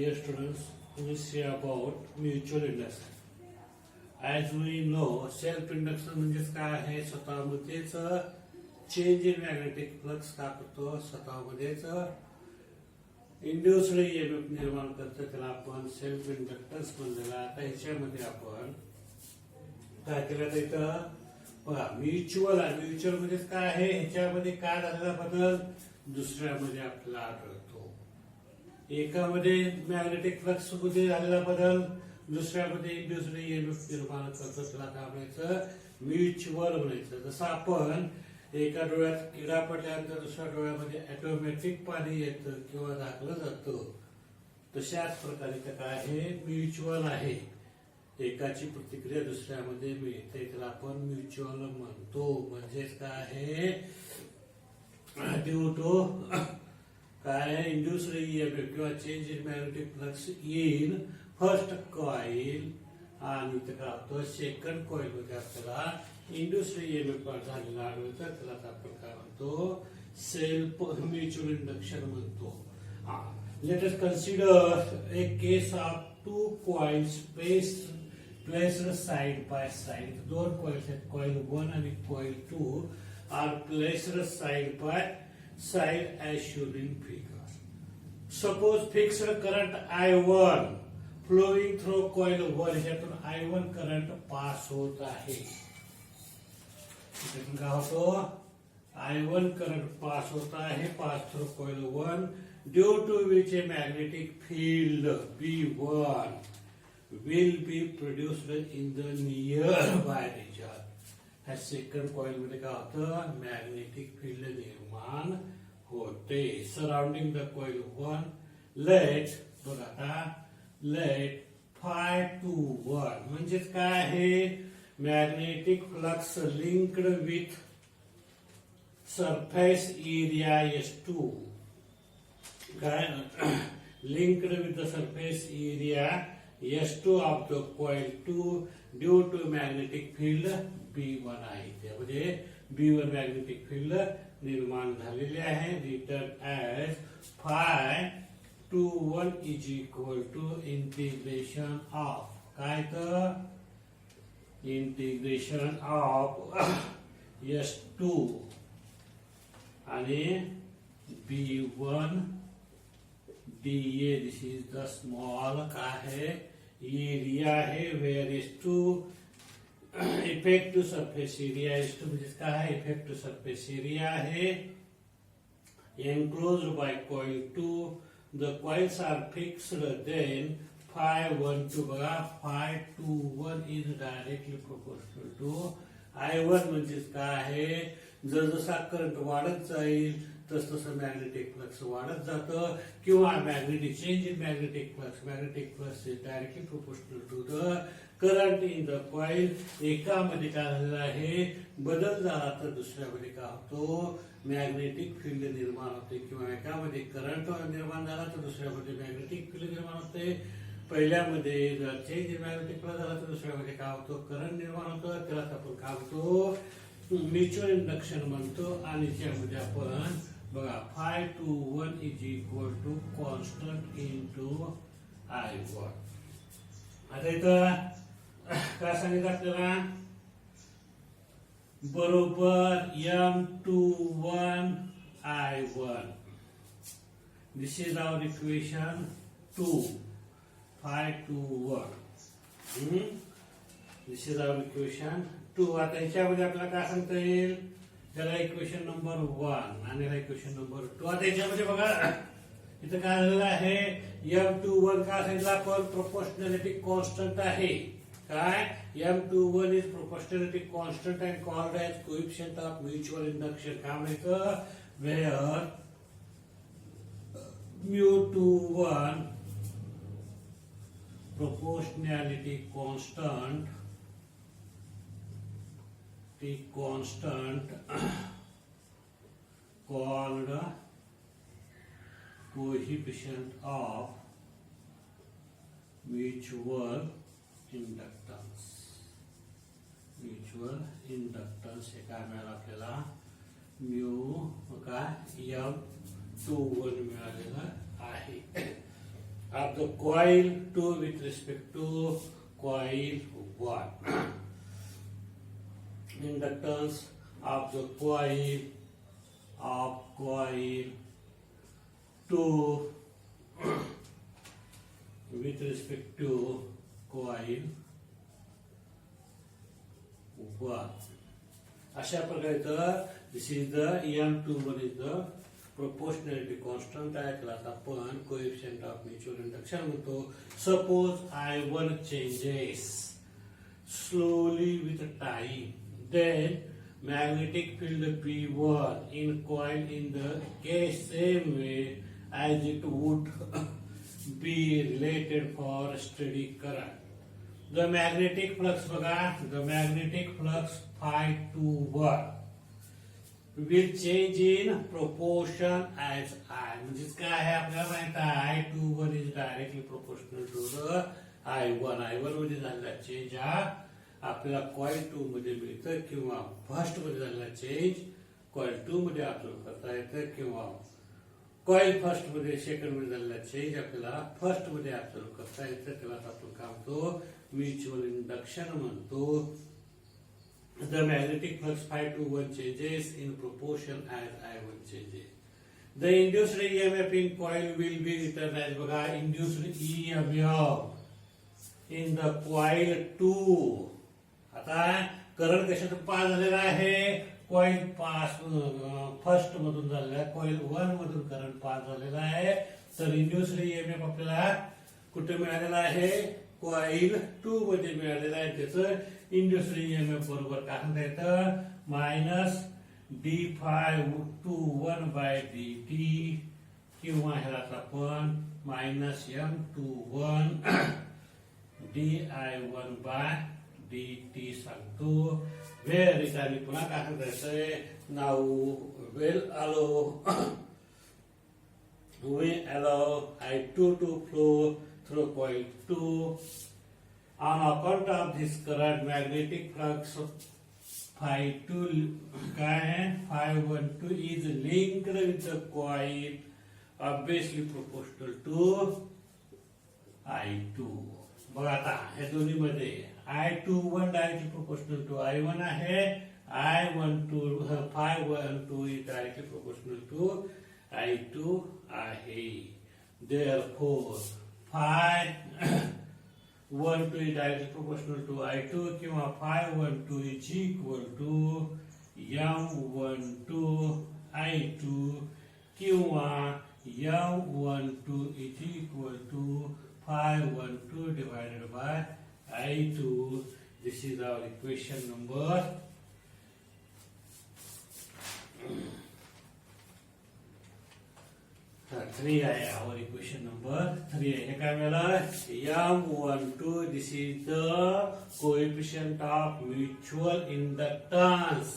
Dear students, we will see about mutual induction. As we know, self induction म्हणजेच काय आहे, स्वतःमध्येच change in magnetic flux काय करतो, स्वतःमध्येच induced EMF निर्माण करतो, त्याला आपण सेल्फ इंडक्टन्स म्हणलेला. आता ह्याच्यामध्ये आपण काय केलं इथं बघा, म्युच्युअल आहे. म्युच्युअल म्हणजे काय आहे, ह्याच्यामध्ये काय झालेला बदल दुसऱ्यामध्ये आपल्याला आढळतो. एकामध्ये मॅग्नेटिक फ्लक्स मध्ये झालेला बदल दुसऱ्यामध्ये इंड्युस्ड ईएमएफ निर्माण करतो, त्याला काय म्हणायचं, म्युच्युअल म्हणायचं. जसं आपण एका डोळ्यात किडा पडल्यानंतर दुसऱ्या डोळ्यामध्ये ऑटोमॅटिक पाणी येतं किंवा झाकलं जातं, तशाच प्रकारे काय आहे, म्युच्युअल आहे. एकाची प्रतिक्रिया दुसऱ्यामध्ये मिळते, त्याला आपण म्युच्युअल म्हणतो. म्हणजेच काय आहे, ड्यू टू काय इंड्युस्ड ईएमएफ किंवा change in magnetic flux in first coil आणि काय होतं, सेकंड कॉइल मध्ये आपल्याला इंड्युस्ड ईएमएफ झालेला आढळतं, त्याला आपण काय म्हणतो, सेल्फ म्युच्युअल इंडक्शन म्हणतो. Let us consider A case of two coils placed side by side. दोन कॉइल्स आहेत, कॉइल 1 आणि coil 2 are placed side by side as shown in figure. Suppose fixed current I1 flowing through coil 1, ह्यातून I1 current pass होत आहे. इथून काय होतो, I1 current pass होत आहे, pass through coil 1, due to which a magnetic field B1 will be produced in the nearby region. ह्या second coil मध्ये काय होतं, मॅग्नेटिक फील्ड निर्माण होते सराउंडिंग द कॉइल 1. लेट बघा आता, लेट Φ21 म्हणजेच काय आहे, magnetic flux linked with surface area S2. काय linked with the surface area S2 of the coil 2 due to magnetic field B1 आहे. त्यामध्ये B1 मॅग्नेटिक फील्ड निर्माण झालेले आहे. Written as Φ21 is equal to integration of काय, तर integration of S2 आणि B1 dA. This is the small काय आहे, एरिया आहे, wear S2 effective surface area. S2 म्हणजे काय आहे, इफेक्टिव्ह सरफेस एरिया आहे, enclosed by coil 2. The coils are fixed. Then Φ12 बघा, Φ21 is directly proportional to I1. म्हणजे काय आहे, जसा करंट वाढत जाईल तसं मॅग्नेटिक फ्लक्स वाढत जातं, किंवा magnetic change in magnetic flux is directly proportional to the current in the coil. एकामध्ये काय झालेलं आहे, बदल झाला तर दुसऱ्यामध्ये काय होतो, मॅग्नेटिक फील्ड निर्माण होते, किंवा एकामध्ये करंट निर्माण झाला तर दुसऱ्यामध्ये मॅग्नेटिक फील्ड निर्माण होते. पहिल्यामध्ये जर चेंज इन मॅग्नेटिक फ्लक्स झाला तर दुसऱ्यामध्ये काय होतो, करंट निर्माण होतं, त्याला आपण काय म्हणतो, म्युच्युअल इंडक्शन म्हणतो. आणि त्यामध्ये आपण बघा, Φ21 is equal to constant into I1. आता इथं काय सांगितलं आपल्याला, बरोबर M21 I1. This is our equation 2. Φ21 this is our equation 2. आता ह्याच्यामध्ये आपल्याला काय सांगता येईल, त्याला इक्वेशन नंबर 1 आणि याला इक्वेशन नंबर 2. आता याच्यामध्ये बघा, इथं काय झालेलं आहे, M21 काय सांगितलं आपण, प्रोपोर्शनॅलिटी कॉन्स्टंट आहे. काय, M21 is proportionality constant and called as coefficient of mutual induction. काय म्हणायचं, where μ21 proportionality constant called coefficient of mutual inductance. हे काय मिळालं आपल्याला, म्यू काय M21 मिळालेलं आहे. of the coil 2 with respect to coil 1. Inductance of the coil 2 with respect to coil 1. अशा प्रकारचं this is the M21 is the proportionality constant आहे, त्याला आपण coefficient of mutual induction म्हणतो. Suppose I1 changes slowly with time, then magnetic field P1 in coil in the same way as it would be related for steady current. The magnetic flux phi21 will change in proportion as I. म्हणजेच काय आहे आपल्याला माहित आहे I21 is directly proportional to the I1. I1 मध्ये झालेला change हा आपल्याला कॉइल 2 मध्ये मिळतं किंवा फर्स्ट मध्ये झालेला चेंज कॉइल 2 मध्ये ऑब्झर्व करता येतं किंवा कॉइल फर्स्ट मध्ये सेकंड मध्ये झालेला चेंज आपल्याला फर्स्ट मध्ये ऑब्झर्व करता येतं. त्याला आपण काय म्हणतो म्युच्युअल इंडक्शन म्हणतो. The magnetic flux phi21 changes in proportion as I1 changes. The induced EMF in coil will be written as बघा induced EMF in the coil 2. आता करंट कशातून पास झालेला आहे कॉइल पास फर्स्ट मधून झालेला आहे, coil 1 मधून करंट पास झालेला आहे. तर इंड्युस्ड ईएमएफ आपल्याला कुठे मिळालेला आहे कॉइल 2 मध्ये मिळालेला आहे. त्याचं इंड्युस्ड ईएमएफ बरोबर काय म्हणता येतं मायनस d∅21 बाय dt किंवा ह्याला आपण minus M21 di1 bye dt सांगतो. वेर इथे आणि पुन्हा काय म्हणता येतंय now we allow I2 to flow through coil 2. On account of this current, magnetic flux phi2 phi12 is linked with the coil, obviously proportional to I2. बघा आता हे दोन्ही मध्ये I21 directly proportional to I1 आहे, I12 phi12 is directly proportional to I2 आहे. Therefore phi12 is directly proportional to I2 किंवा phi12 is equal to M12 I2 किंवा M12 is equal to phi12 divided by I2. This is our equation number 3 आहे. our equation number 3 आहे. हे काय मिळालं M12 this is the coefficient of mutual inductance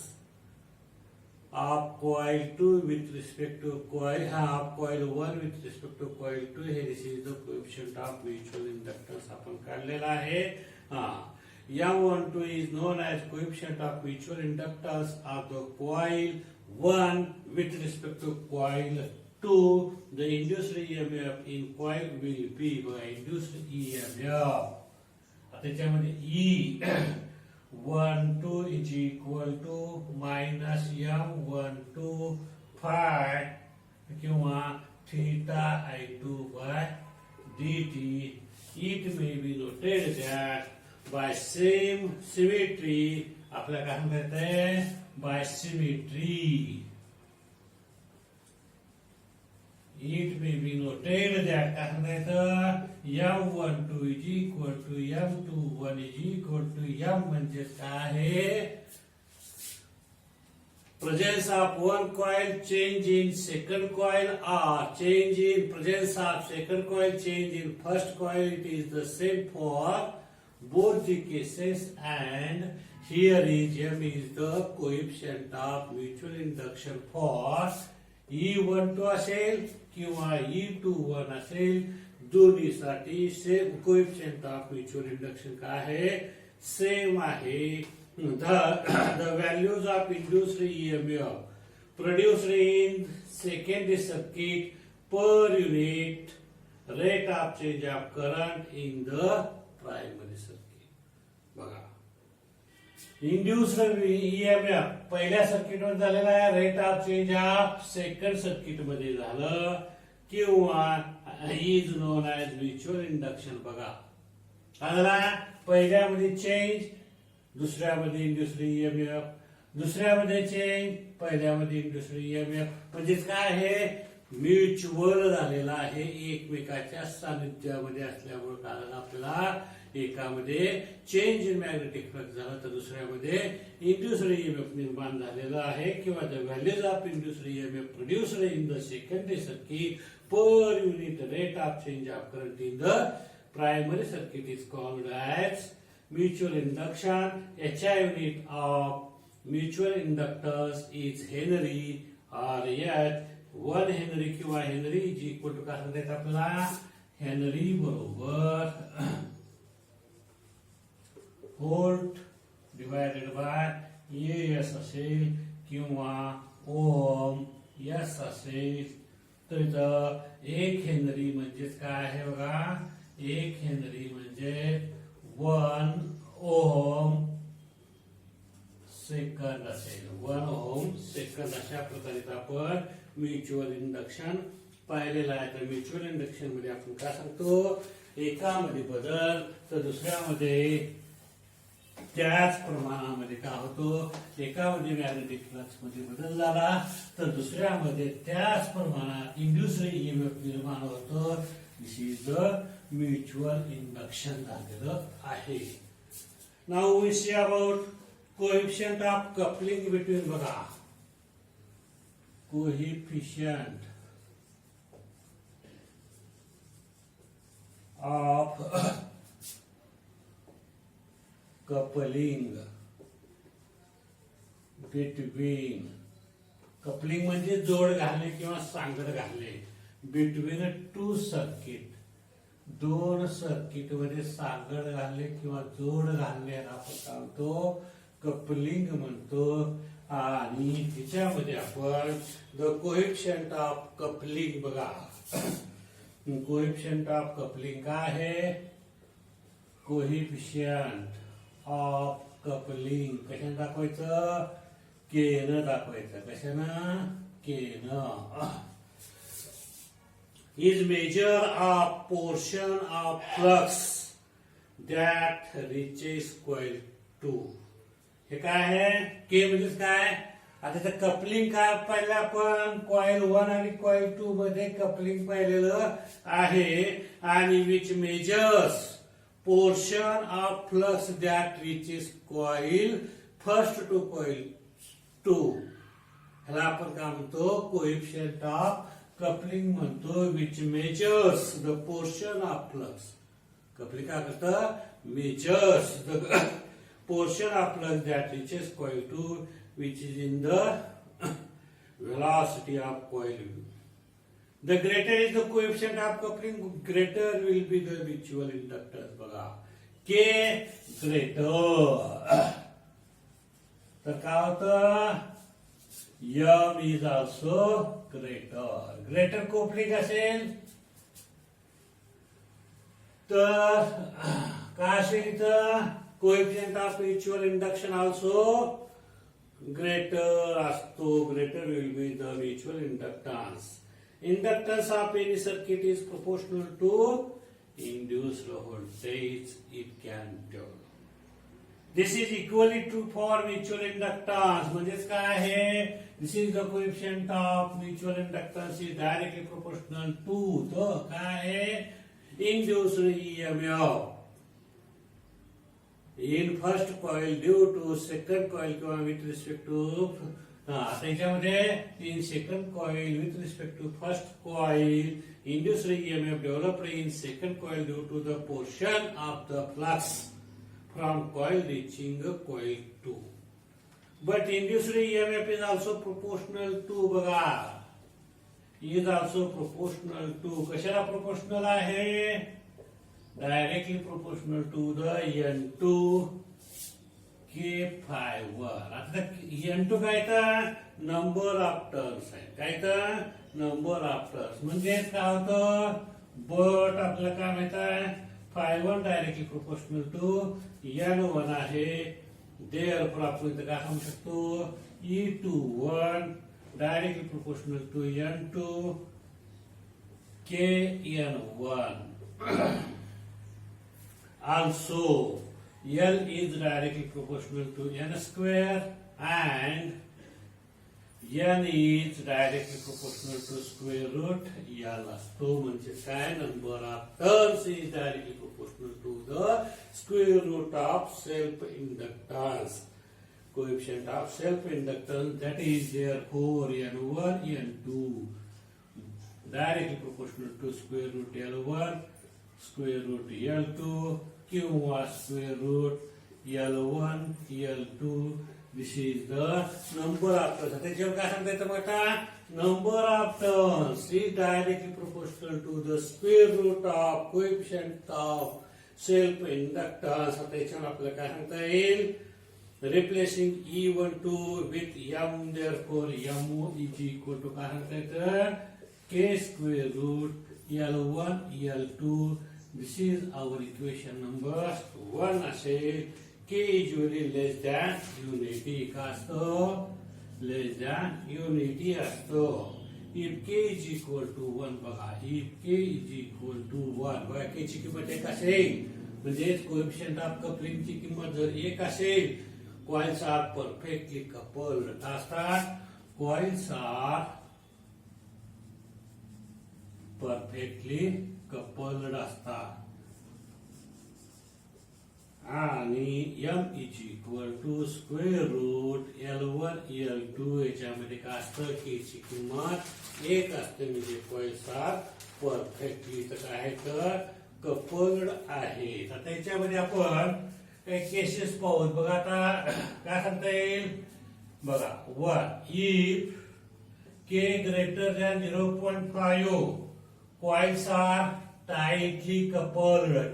of coil 2 with respect to coil of coil 1 with respect to coil 2. हे this is the coefficient of mutual inductance आपण काढलेला आहे. M12 is known as coefficient of mutual inductance of the coil 1 with respect to coil 2. The induced EMF in coil will be by induced EMF. त्याच्यामध्ये E12 is equal to minus M12 phi किंवा theta I2 by dt. It may be noted that by same symmetry आपल्याला काय म्हणता येते by symmetry it may be noted that काय म्हणता येतं M12 is equal to M21 is equal to M म्हणजे काय आहे presence of one coil change in second coil or change in presence of second coil change in first coil. It is the same for both the cases and here is M is the coefficient of mutual induction for E12 असेल किंवा E21 असेल. दोन्हीसाठी same coefficient of mutual induction काय आहे same आहे. The values of induced EMF produced in secondary circuit per unit rate of change of current in the primary circuit. बघा, induced EMF पहिल्या circuit मध्ये झालेला आहे, rate of change of second circuit मध्ये झालं, किंवा is non as mutual induction. बघा, पहिल्यामध्ये change, दुसऱ्यामध्ये इंड्युस्ड ईएमएफ, दुसऱ्यामध्ये चेंज, पहिल्यामध्ये इंड्युस्ड ईएमएफ. म्हणजेच काय आहे, म्युच्युअल झालेला आहे, एकमेकाच्या सानिध्यामध्ये असल्यामुळे. कारण आपल्याला एकामध्ये चेंज इन मॅग्नेटिक फ्लक्स झाला, तर दुसऱ्यामध्ये इंड्युस्ड ईएमएफ निर्माण झालेला आहे, किंवा the values of induced EMF produced in the secondary circuit per unit rate of change of current in the primary circuit is called as mutual induction. SI unit of mutual inductors is Henry or H. 1 Henry किंवा Henry is equal to काय सांगतात आपल्याला, Henry बरोबर volt divided by S असेल, किंवा ओम S असेल. तर इथं 1 हेनरी म्हणजेच काय आहे बघा, 1 हेनरी म्हणजे 1 ओम सेकंद असेल, 1 ओम सेकंद. अशा प्रकारे आपण म्युच्युअल इंडक्शन पाहिलेलं आहे. तर म्युच्युअल इंडक्शन मध्ये आपण काय सांगतो, एकामध्ये बदल तर दुसऱ्यामध्ये त्याच प्रमाणामध्ये काय होतो, एकामध्ये मॅग्नेटिक फ्लक्स मध्ये बदल झाला तर दुसऱ्यामध्ये त्याच प्रमाणात इंड्युस्ड ईएमएफ निर्माण होतो. This is the mutual induction झालेलं आहे. Now we see about coefficient of coupling between. बघा, coefficient of coupling between. Coupling म्हणजे जोड घालणे किंवा सांगड घालणे. बिटवीन टू सर्किट, दोन सर्किट मध्ये सांगड घालणे किंवा जोड घालणे आपण सांगतो कपलिंग म्हणतो. आणि तिच्यामध्ये आपण द कोएफिशिएंट ऑफ कपलिंग. बघा, कोएफिशिएंट ऑफ कपलिंग काय आहे, कोएफिशिएंट ऑफ कपलिंग कशाने दाखवायचं, के न दाखवायचं. कशानं, के न. Is measure of portion of flux that reaches coil 2. हे काय आहे, के म्हणजे काय. आता तर कपलिंग काय पाहिलं आपण, कॉइल 1 आणि कॉइल 2 मध्ये कपलिंग पाहिलेलं आहे. आणि which measures portion of flux that reaches coil first to coil 2. ह्याला आपण काय म्हणतो, कोएफिशिएंट ऑफ कपलिंग म्हणतो. Which measures the portion of flux. Coupling काय करतं, measures the portion of flux that reaches coil 2 which is in the velocity of coil. The greater is the coefficient of coupling, greater will be the mutual inductance. बघा, K greater तर काय होतं, M is also greater. greater coupling असेल तर काय असेल इथं, coefficient of mutual induction also greater असतो. greater will be the mutual inductance. Inductance of any circuit is proportional to induced voltage it can develop. This is equally true for mutual inductance. म्हणजेच काय आहे, this is the coefficient of mutual inductance is directly proportional to the काय आहे, induced EMF in first coil due to second coil किंवा with respect to त्याच्यामध्ये in second coil with respect to first coil induced EMF developed in second coil due to the portion of the flux from coil reaching coil 2. But induced EMF is also proportional to. बघा, is also proportional to. कशाला proportional आहे, directly proportional to the N2 K5 आता N2 काय तर number of turns आहे, काय तर number of turns. म्हणजे काय होतं, बट आपल्याला काय माहित आहे phi1 directly proportional to n1 आहे. देअरफॉर आपण इथं काय सांगू शकतो E21 directly proportional to n2 kn1. Also L is directly proportional to n square and n is directly proportional to square root L असतो. म्हणजे काय number of turns is directly proportional to the square root of self inductance. Coefficient of self inductance, that is therefore n1 n2 directly proportional to square root L1 square root L2 किंवा square root L1 L2. This is the number of turns. त्याच्यावर काय सांगता येतं बघा number of turns is directly proportional to the square root of coefficient of self inductance. आता याच्यावर आपल्याला काय सांगता येईल replacing E12 with M, therefore M is equal to काय सांगता येतं k square root L1 L2. This is our equation number 1 असेल. k usually less than unity का असतो less than unity असतो. if k is equal to 1 बघा if k is equal to 1 बघा k ची किंमत 1 असेल म्हणजे कोएफिशिएंट ऑफ कपलिंग ची किंमत जर 1 असेल कॉइल्स आर परफेक्टली कपल्ड असतात. कॉइल्स आर परफेक्टली कपल्ड असतात आणि m is equal to square root L1 L2 याच्यामध्ये काय असतं k ची किंमत 1 असते म्हणजे कॉइल्स आर परफेक्टली काय आहे तर कपल्ड आहेत. आता याच्यामध्ये आपण काही केसेस पाहू. बघा आता काय सांगता येईल बघा 1 if k greater than 0.5 coils are tightly coupled.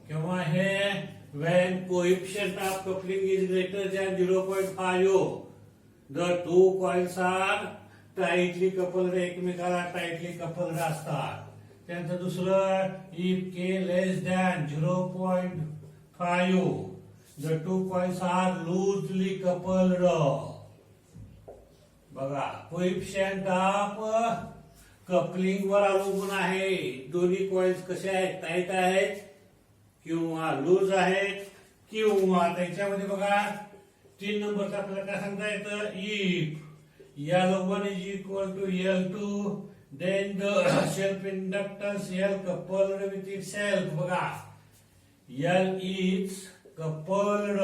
केव्हा आहे when coefficient of coupling is greater than 0.5 the two coils are tightly coupled. एकमेकाला tightly coupled असतात. त्यानंतर दुसरं if k less than 0.5 the two coils are loosely coupled. बघा coefficient of coupling वर अवलंबून आहे. दोन्ही कॉइल्स कसे आहेत टाईट आहेत किंवा लूज आहेत किंवा त्याच्यामध्ये बघा 3 नंबरचा आपल्याला काय सांगता येतं if L1 is equal to L2 then the self inductance L coupled with itself. बघा L is coupled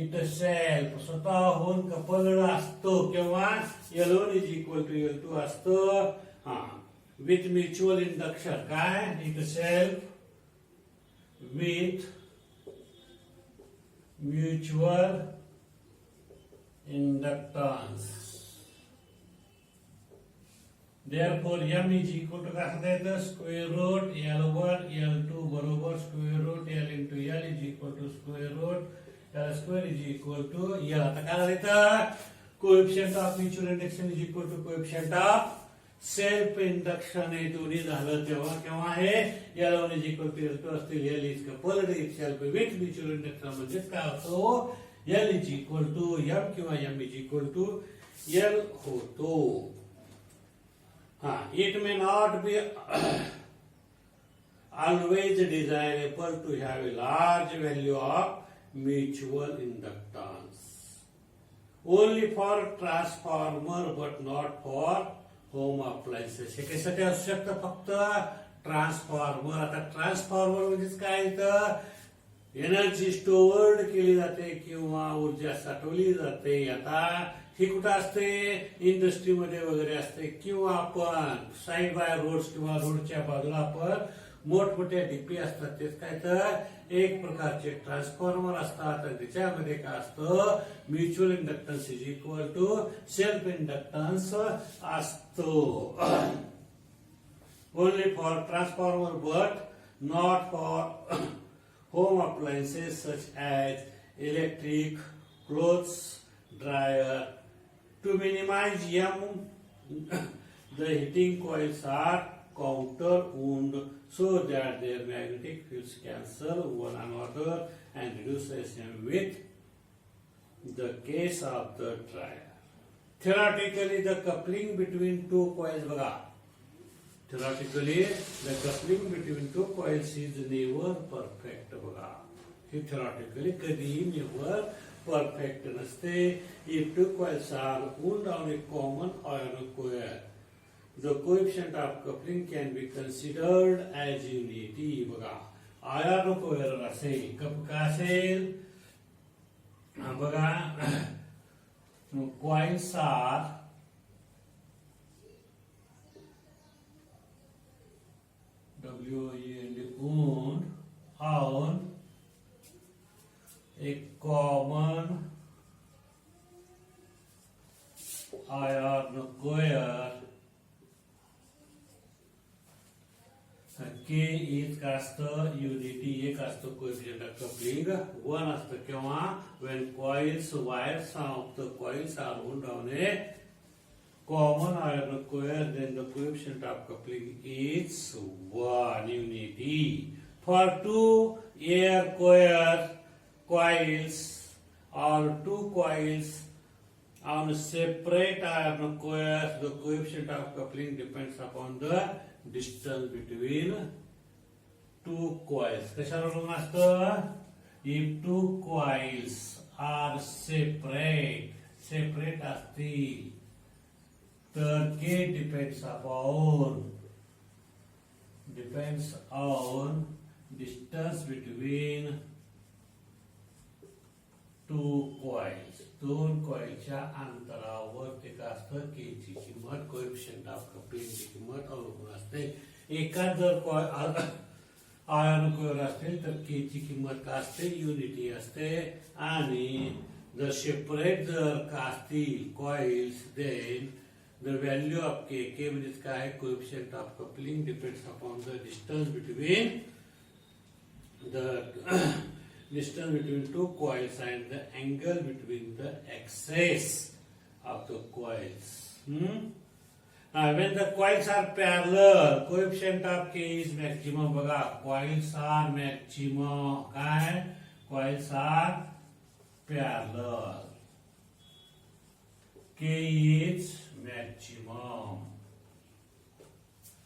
itself स्वतःहून कपल्ड असतो किंवा L1 is equal to L2 असतो with mutual induction काय itself with mutual inductance. therefore M is equal to काय सांगता येतं square root L1 L2 बरोबर square root L into L is equal to square root L square is equal to L. आता काय झालं इथं coefficient of mutual induction is equal to coefficient of self induction हे दोन्ही झालं तेव्हा केव्हा आहे L1 is equal to L2 असतील L is coupled itself with mutual induction म्हणजे काय होतो L is equal to M किंवा M is equal to L होतो. it may not be always desirable to have a large value of mutual inductance only for transformer but not for home appliances. हे कशासाठी असू शकतं फक्त transformer. आता transformer म्हणजेच काय तर एनर्जी स्टोअर्ड केली जाते किंवा ऊर्जा साठवली जाते. आता ही कुठं असते इंडस्ट्रीमध्ये वगैरे असते किंवा आपण साईड बाय रोड्स किंवा रोडच्या बाजूला आपण मोठमोठ्या डीपी असतात. तेच काय तर एक प्रकारचे ट्रान्सफॉर्मर असतात. त्याच्यामध्ये काय असतं mutual inductance is equal to self inductance असतो. Only for transformer but not for home appliances such as electric clothes dryer. To minimise M The heating coils are counter wound so that their magnetic fields cancel one another and reduce SM with the case of the dryer. Theoretically, the coupling between two coils Theoretically, the coupling between two coils is never perfect Theoretically, कधीही never perfect नसते. If two coils are wound on a common iron coil, the coefficient of coupling can be considered as unity. Iron coil असेल, का असेल? Coils are wound on a common iron coil. K is असतं unity, एक असतं coefficient of coupling, one असतं केव्हा when wires of the coils are wound on a common iron coil, then the coefficient of coupling is 1 unity. For two air coils or two coils on separate iron coils, the coefficient of coupling depends upon the distance between two coils. कशावरून असतं? If two coils are separate असतील तर K depends on distance between two coils. दोन कॉइलच्या अंतरावर ते काय असतं K ची किंमत कोएफिशिएंट ऑफ कपलिंगची किंमत अवलंबून असते. एकाच जर आयर्न कॉइल असतील तर K ची किंमत काय असते युनिटी असते. आणि जर सेपरेट जर का असतील coils then the value of K म्हणजे काय आहे coefficient of coupling depends upon the distance between two coils and the angle between the axes of the coils. When the coils are parallel, coefficient of K is maximum. Coils are maximum. Coils are parallel. K is maximum.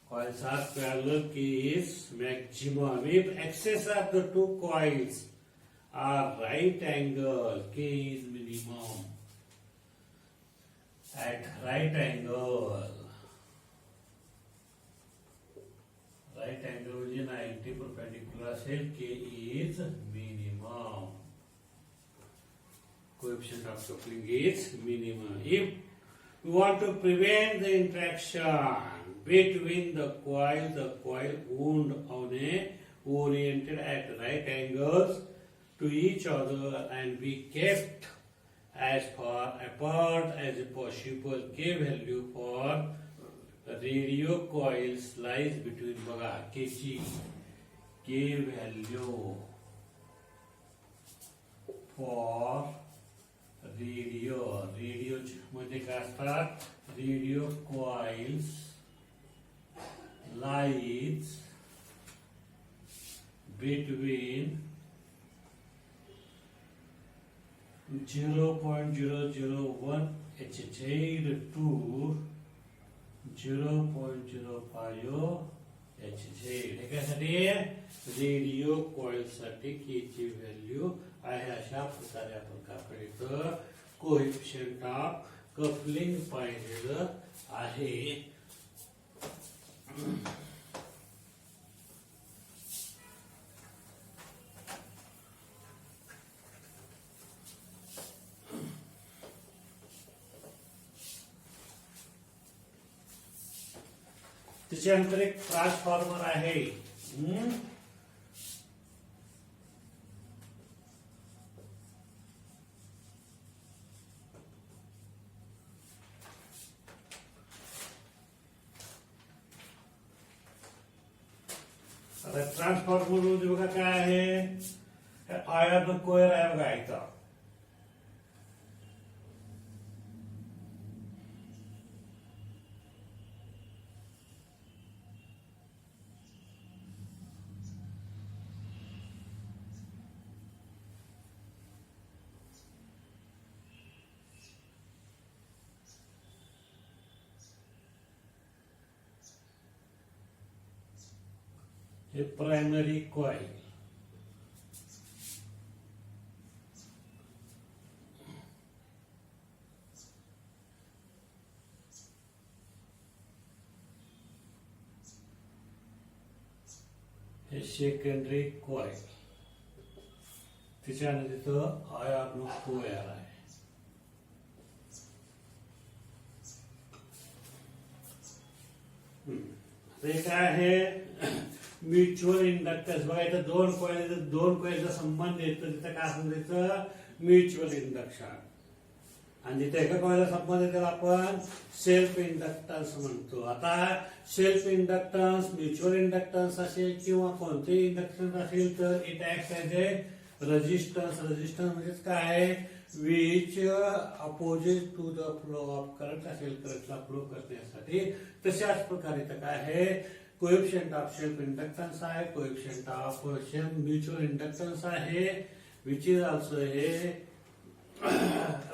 Coils are parallel, K is maximum. If axes of the two coils are right angle, K is minimum. At right angle म्हणजे 90 perpendicular असेल, K is minimum. Coefficient of coupling is minimum. If we want to prevent the interaction between the coil wound on a oriented at right angles to each other and be kept as far apart as possible. K value for radio coils lies between K value for radio मध्ये काय असतात radio coils lies between 0.001 Hz to 0.05 Hz. यासाठी radio coil साठी K ची value आहे. अशा प्रकारे आपण काय करायचं कोएफिशिएंट ऑफ कपलिंग पाहिलेलं आहे. त्याच्यानंतर एक ट्रान्सफॉर्मर आहे. आता ट्रान्सफॉर्मर मध्ये बघा काय आहे आयर्न कोयर आहे बघा इथं. हे प्रायमरी कॉईल. हे सेकंडरी कॉईल. त्याच्यानंतर तिथं आयर्न कोयर आहे. ते काय आहे म्युच्युअल इंडक्टन्स. बघा इथं दोन कॉईलचा संबंध येतो, तिथं काय समजायचं म्युच्युअल इंडक्शन. आणि जिथे एका कॉईलचा संबंध आहे त्याला आपण सेल्फ इंडक्टन्स म्हणतो. आता सेल्फ इंडक्टन्स म्युच्युअल इंडक्टन्स असेल किंवा कोणतेही इंडक्टन्स असेल तर it act as a resistance. Resistance म्हणजे काय आहे, which opposite to the flow of current असेल, करंटला फ्लो करण्यासाठी. तशाच प्रकारे इथं काय आहे, कोएफिशियंट ऑफ सेल्फ इंडक्टन्स आहे, कोएफिशियंट ऑफ म्युच्युअल इंडक्टन्स आहे, विच इज ऑल्सो हे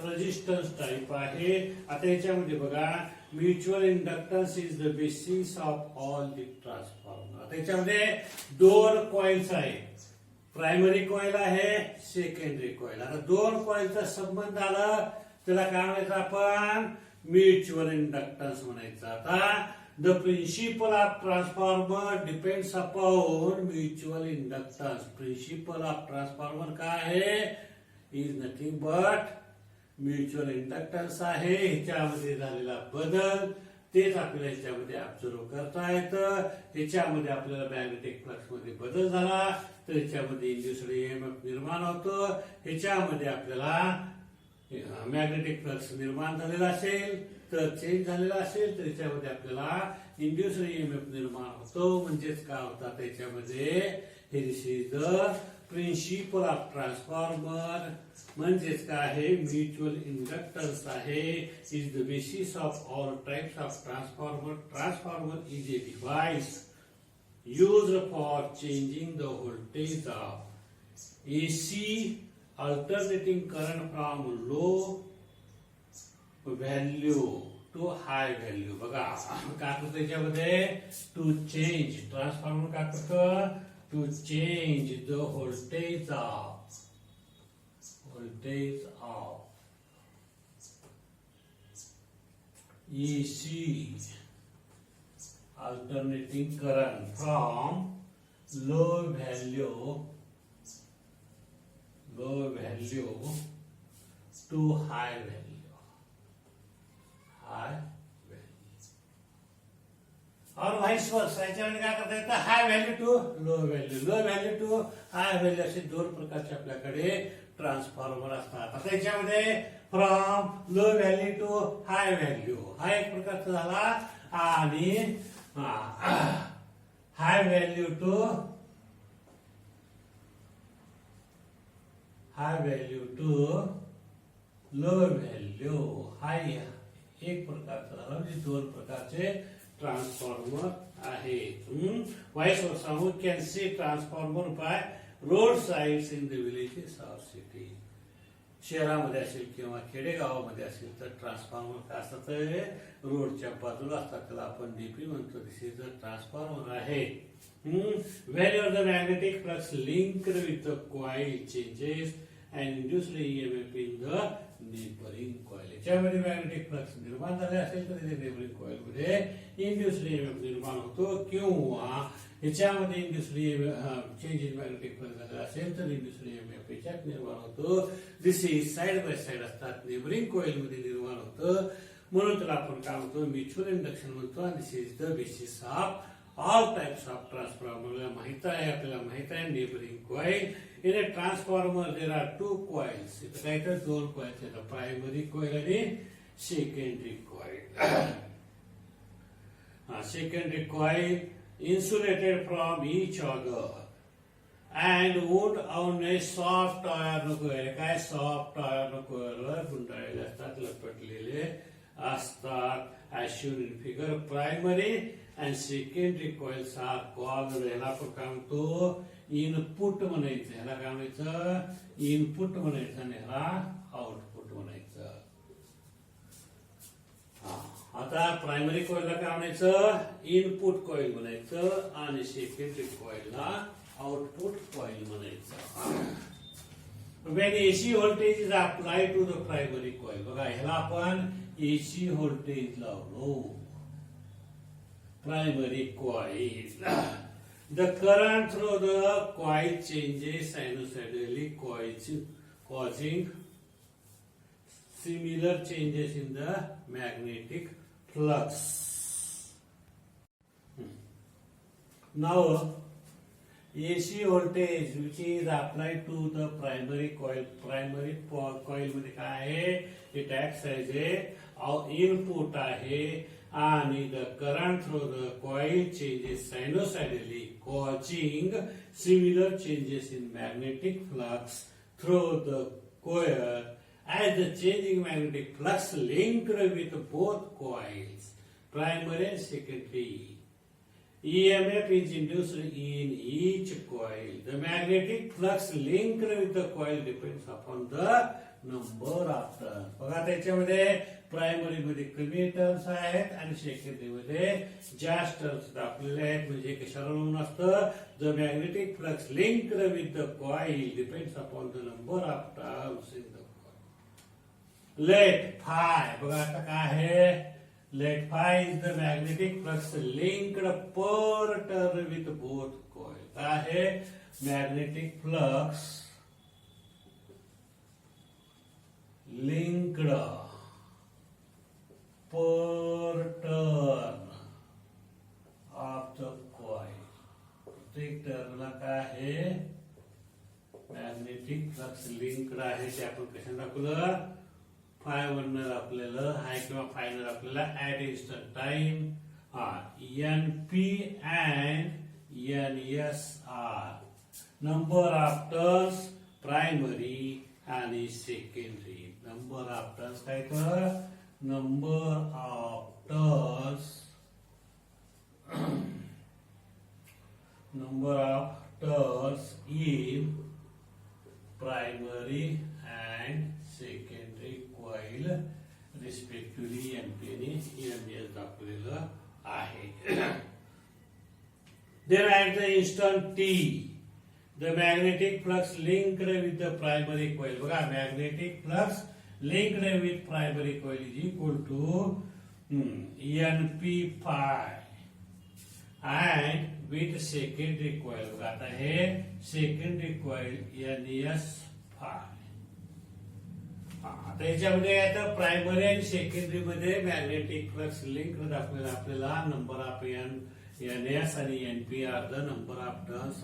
रेजिस्टन्स टाइप आहे. आता याच्यामध्ये बघा mutual inductance is the basis of all the transformer. आता याच्यामध्ये दोन कॉइल्स आहेत, प्रायमरी कॉईल आहे, सेकंडरी कॉईल. आता दोन कॉईलचा संबंध आला त्याला काय म्हणायचं आपण म्युच्युअल इंडक्टन्स म्हणायचं. आता the principle of transformer depends upon mutual inductance. Principle of transformer काय आहे, is nothing but mutual inductance आहे. ह्याच्यामध्ये झालेला बदल तेच आपल्याला ह्याच्यामध्ये ऑब्झर्व करता येतं. ह्याच्यामध्ये आपल्याला मॅग्नेटिक फ्लक्स मध्ये बदल झाला तर ह्याच्यामध्ये इंड्युस्ड ईएमएफ निर्माण होतो. ह्याच्यामध्ये आपल्याला मॅग्नेटिक फ्लक्स निर्माण झालेला असेल तर चेंज झालेला असेल तर ह्याच्यामध्ये आपल्याला इंड्युस्ड ईएमएफ निर्माण होतो. म्हणजेच काय होतं त्याच्यामध्ये हे this is the principle of transformer. म्हणजेच काय आहे म्युच्युअल इंडक्टन्स आहे, is the basis of all types of transformer. Transformer is a device used for changing the voltage of AC alternating current from low value to high value. बघा काय करतो त्याच्यामध्ये to change. Transformer काय करतं to change the voltage of AC alternating current from low value to high value. और vice versa. याच्यामध्ये काय करता येतं high value to low value to high value असे दोन प्रकारचे आपल्याकडे ट्रान्सफॉर्मर असतात. आता याच्यामध्ये from low value to high value हा एक प्रकारचा झाला आणि high value to low value हा एक प्रकारचा झाला. म्हणजे दोन प्रकारचे ट्रान्सफॉर्मर आहेत. Vice versa we can see transformer by road sides in the villages or city. शहरामध्ये असेल किंवा खेडेगावामध्ये असेल तर ट्रान्सफॉर्मर काय असतात रोडच्या बाजूला असतात, त्याला आपण डीपी म्हणतो. दिस इज द ट्रान्सफॉर्मर आहे. Wherever the magnetic flux linked with the coil changes and induced EMF in the neighboring coil. याच्यामध्ये मॅग्नेटिक फ्लक्स निर्माण झाले असेल तर तिथे नेबरिंग कॉइल मध्ये इंड्युस्ड ईएमएफ निर्माण होतो किंवा ह्याच्यामध्ये induced change in magnetic flux झालेला असेल तर इंड्युस्ड ईएमएफ याच्यात निर्माण होतो. This is side by side असतात, नेबरिंग कॉइल मध्ये निर्माण होतं. म्हणून त्याला आपण काय म्हणतो म्युच्युअल इंडक्शन म्हणतो. आणि this is the basis of all types of transformer. आपल्याला माहित आहे neighbouring coil. In a transformer there are two coils. इथं काय तर दोन कॉइल्स आहेत, प्रायमरी कॉइल आणि secondary coil. Secondary coil insulated from each other and wound on a soft iron coil. काय सॉफ्ट आयर्न कोयलवर गुंडाळलेले असतात, लपटलेले असतात. as shown in figure, primary and secondary coils are called. ह्याला आपण काय म्हणतो इनपुट म्हणायचं, ह्याला काय म्हणायचं इनपुट म्हणायचं आणि ह्याला आउटपुट म्हणायचं. आता प्रायमरी कॉइलला काय म्हणायचं, इनपुट कॉइल म्हणायचं आणि सेकंडरी कॉइलला आउटपुट कॉइल म्हणायचं. When AC voltage is applied to the primary coil, बघा ह्याला आपण AC व्होल्टेज लावलो. Primary coil. The current through the coil changes sinusoidally, causing similar changes in the magnetic flux. Now, AC voltage which is applied to the primary coil. Primary coil मध्ये काय आहे, it acts as a input आहे आणि the current through the coil changes sinusoidally, causing similar changes in magnetic flux through the coil. As the changing magnetic flux linked with both coils, primary and secondary, EMF is induced in each coil. The magnetic flux linked with the coil depends upon the number of turns. बघा त्याच्यामध्ये primary मध्ये कमी turns आहेत आणि secondary मध्ये जास्त turns दाखवलेले आहेत. म्हणजे कशाला अवलंबून असतं, the magnetic flux linked with the coil depends upon the number of turns in the coil. Let phi बघा आता काय आहे, let phi is the magnetic flux linked per turn with both coils. काय आहे, magnetic flux linked per turn of the coil. प्रत्येक टर्नला काय आहे, magnetic flux linked आहे. ते आपण कशाने दाखवलं, फाय वरनं आपल्याला हाय किंवा फायनल आपल्याला at instant time NP and NSR, number of turns primary आणि सेकंडरी. नंबर ऑफ टर्न्स काय तर, number of turns in primary and secondary coil respectively NP आणि NS दाखवलेलं आहे. Then at the instant T, the magnetic flux linked with the primary coil. बघा magnetic flux linked with primary coil is equal to NP phi and with secondary coil. बघा आता हे secondary coil NS phi. आता याच्यामध्ये आता primary आणि secondary मध्ये magnetic flux link दाखवलेला आपल्याला. नंबर ऑफ NS आणि NP are the number of turns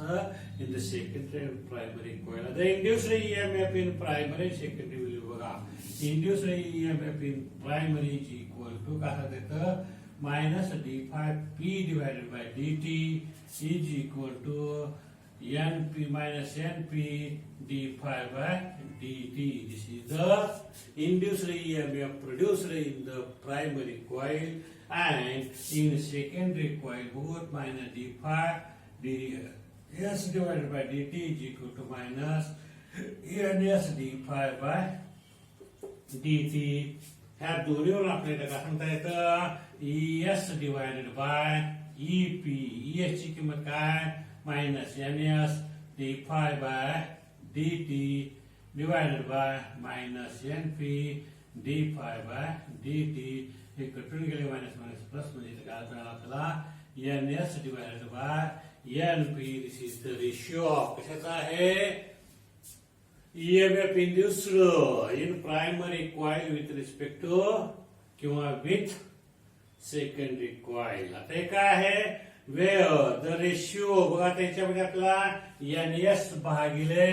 in the secondary and primary coil. The induced EMF in primary and secondary value बघा, induced EMF in primary is equal to काय होतं, minus d phi p divided by dt is equal to NP minus NP d phi by dt. This is the induced EMF produced in the primary coil, and in secondary coil both minus d phi d s divided by dt is equal to minus ns d phi by dt. ह्या दोन्हीवरून आपल्याला काय सांगता येतं, ES divided by EP. ES ची किंमत काय, minus NS d phi bye dt divided by minus NP d phi bye dt. हे कटून गेले मायनस मायनस प्लस म्हणजे काय मिळालं आपल्याला, NS divided by NP. This is the ratio of कशाचा आहे, EMF induced in primary coil with respect to किंवा with secondary coil. आता हे काय आहे, वेळ द रेशिओ बघा त्याच्यामध्ये आपल्याला NS भागिले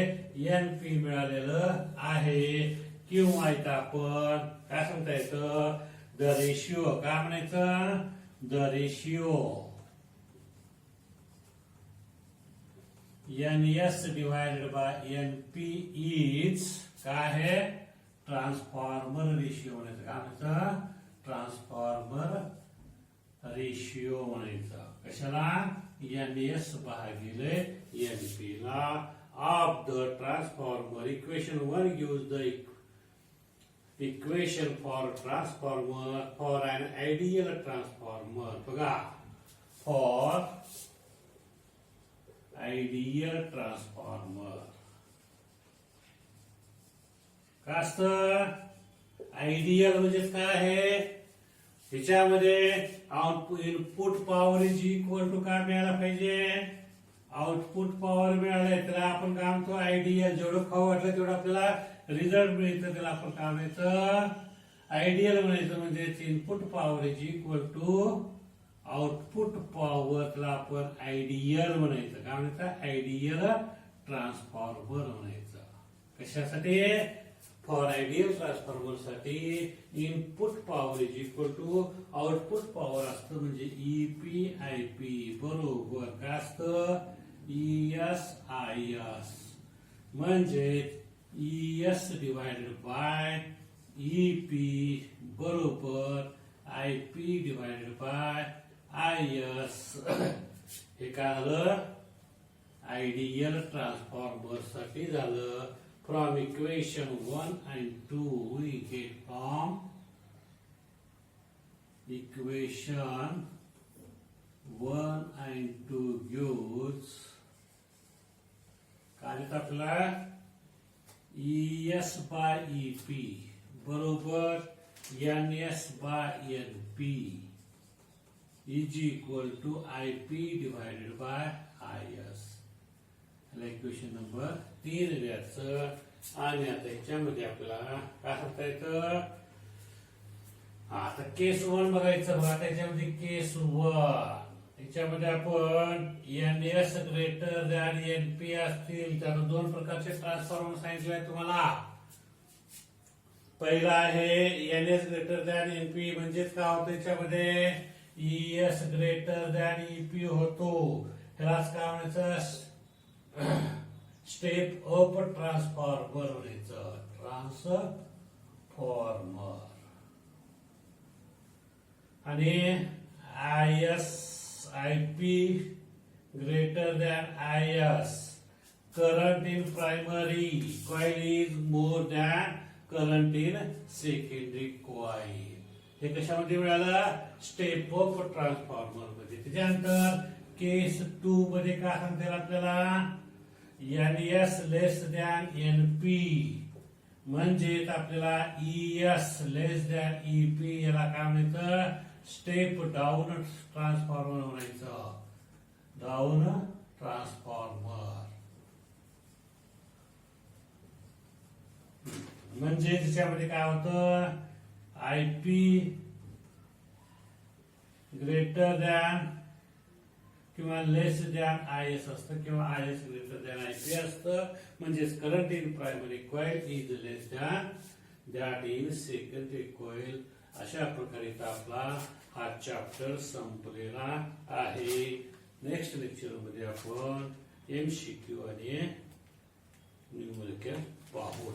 NP मिळालेलं आहे. किंवा इथं आपण काय सांगता येतं, द रेशिओ काय म्हणायचं, the ratio NS divided by NP is काय आहे, ट्रान्सफॉर्मर रेशिओ म्हणायचं. काय म्हणायचं, ट्रान्सफॉर्मर रेशिओ म्हणायचं. कशाला, NS भागिले NP ला. Of the transformer equation 1 gives the equation for transformer for an ideal transformer. बघा, फॉर आयडियल ट्रान्सफॉर्मर काय असतं? आयडियल म्हणजे काय आहे? ह्याच्यामध्ये input power is equal to काय मिळायला पाहिजे? आउटपुट पॉवर मिळाले त्याला आपण काय म्हणतो? आयडियल. जेवढं खाऊ वाटलं तेवढं आपल्याला रिझल्ट मिळतं, त्याला आपण काय म्हणायचं? आयडियल म्हणायचं. म्हणजे input power is equal to output power, त्याला आपण आयडियल म्हणायचं. काय म्हणायचं? आयडियल ट्रान्सफॉर्मर म्हणायचं. कशासाठी? फॉर आयडियल ट्रान्सफॉर्मर साठी input power is equal to output power असतं. म्हणजे EPIP बरोबर काय असतं? ESIS म्हणजे ES डिवायडेड बाय EP बरोबर IP डिवायडेड बाय IS. हे काय झालं? आयडियल ट्रान्सफॉर्मर साठी झालं. From equation 1 and 2 we get from equation 1 and 2 gives काय देतं आपल्याला? ES by EP बरोबर NS by NP is equal to IP divided by IS. Equation number 3 लिहायचं. आणि आता ह्याच्यामध्ये आपल्याला काय सांगता येतं? आता केस 1 बघायचं. बघा, त्याच्यामध्ये केस 1 याच्यामध्ये आपण NS ग्रेटर दॅन NP असतील तर दोन प्रकारचे ट्रान्सफॉर्मर सांगितले आहे तुम्हाला. पहिला आहे NS ग्रेटर दॅन NP म्हणजेच काय होतं? याच्यामध्ये ES ग्रेटर दॅन EP होतो. त्यालाच काय म्हणायचं? स्टेप अप ट्रान्सफॉर्मर म्हणायचं. ट्रान्सफॉर्मर. आणि IP greater than IS current in primary coil is more than current in secondary coil. हे कशामध्ये मिळालं? स्टेप अप ट्रान्सफॉर्मर मध्ये. त्याच्यानंतर केस 2 मध्ये काय सांगता येईल आपल्याला? NS लेस दॅन NP म्हणजेच आपल्याला ES लेस दॅन EP याला काय म्हणायचं? स्टेप डाऊन ट्रान्सफॉर्मर म्हणायचं. डाऊन ट्रान्सफॉर्मर म्हणजे त्याच्यामध्ये काय होतं? IP ग्रेटर दॅन किंवा लेस दॅन IS असतं किंवा IS ग्रेटर दॅन IP असतं. म्हणजेच current in primary coil is less than that in secondary coil. अशा प्रकारे आपला हा चॅप्टर संपलेला आहे. नेक्स्ट लेक्चर मध्ये आपण MCQ आणि न्यूमेरिकल पाहू.